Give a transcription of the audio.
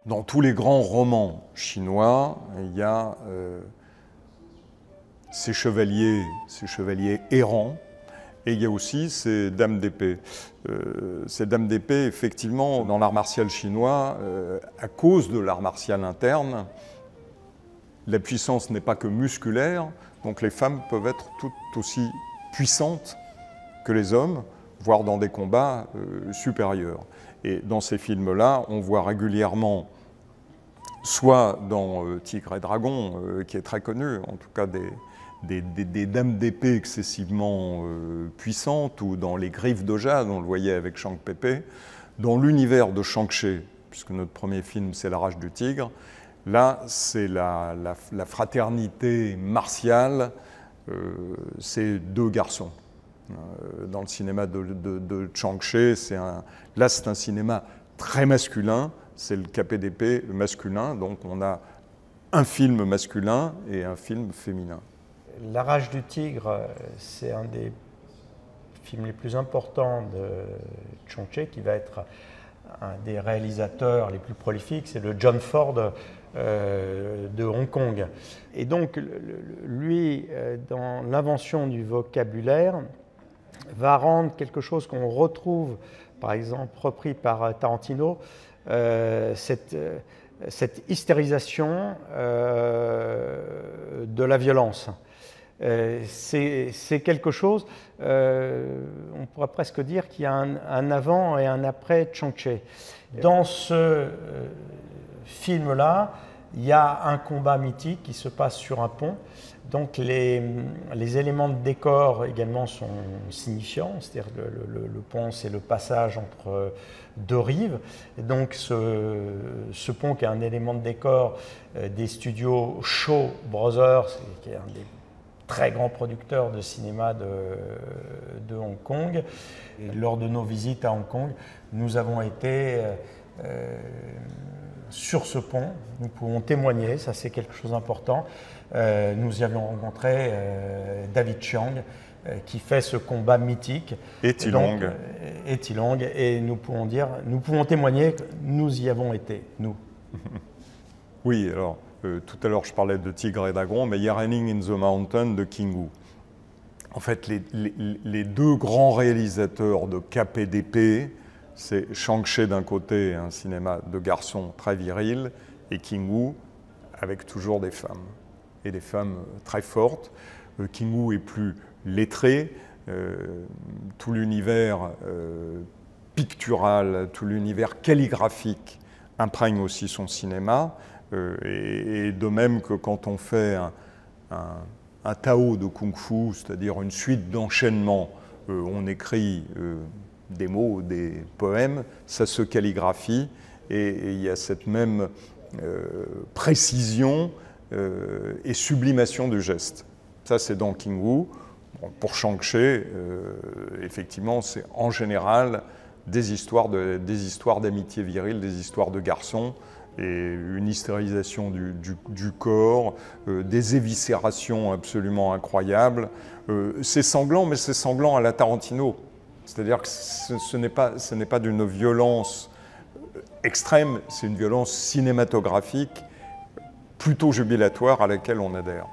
Dans tous les grands romans chinois, il y a ces chevaliers errants, et il y a aussi ces dames d'épée. Ces dames d'épée, effectivement, dans l'art martial chinois, à cause de l'art martial interne, la puissance n'est pas que musculaire, donc les femmes peuvent être tout aussi puissantes que les hommes, voire dans des combats supérieurs. Et dans ces films-là, on voit régulièrement, soit dans Tigre et Dragon, qui est très connu, en tout cas des dames d'épée excessivement puissantes, ou dans Les Griffes de Jade, on le voyait avec Shang Pei. Dans l'univers de Shang-Chi, puisque notre premier film c'est La Rage du Tigre, là c'est la fraternité martiale, c'est deux garçons. Dans le cinéma de Shang-Chi, là c'est un cinéma très masculin, c'est le capé d'épée masculin, donc on a un film masculin et un film féminin. La Rage du Tigre, c'est un des films les plus importants de Shang-Chi, qui va être un des réalisateurs les plus prolifiques, c'est le John Ford de Hong Kong. Et donc, lui, dans l'invention du vocabulaire, va rendre quelque chose qu'on retrouve, par exemple, repris par Tarantino, cette hystérisation de la violence. C'est quelque chose, on pourrait presque dire qu'il y a un avant et un après Shang-Chi. Dans ce film-là, il y a un combat mythique qui se passe sur un pont. Donc les éléments de décor également sont signifiants, c'est-à-dire le pont, c'est le passage entre deux rives. Et donc ce pont qui est un élément de décor des studios Shaw Brothers, qui est un des très grands producteurs de cinéma de Hong Kong. Et lors de nos visites à Hong Kong, nous avons été sur ce pont, nous pouvons témoigner, ça c'est quelque chose d'important. Nous y avions rencontré David Chiang, qui fait ce combat mythique. Et Tilong. Et nous pouvons témoigner que nous y avons été, nous. Oui, alors, tout à l'heure je parlais de Tigre et Dragon, mais il y a Running in the Mountain de King Wu. En fait, les deux grands réalisateurs de capé d'épée, c'est Shang-Chi d'un côté, un cinéma de garçons très viril, et King Wu avec toujours des femmes, et des femmes très fortes. King Wu est plus lettré, tout l'univers pictural, tout l'univers calligraphique imprègne aussi son cinéma, et de même que quand on fait un Tao de Kung Fu, c'est-à-dire une suite d'enchaînements, on écrit des mots, des poèmes, ça se calligraphie, et il y a cette même précision et sublimation du geste. Ça, c'est dans King Wu. Bon, pour Shang-Chi, effectivement, c'est en général des histoires d'amitié virile, des histoires de garçons, et une hystérisation du corps, des éviscérations absolument incroyables. C'est sanglant, mais c'est sanglant à la Tarantino. C'est-à-dire que ce n'est pas d'une violence extrême, c'est une violence cinématographique plutôt jubilatoire à laquelle on adhère.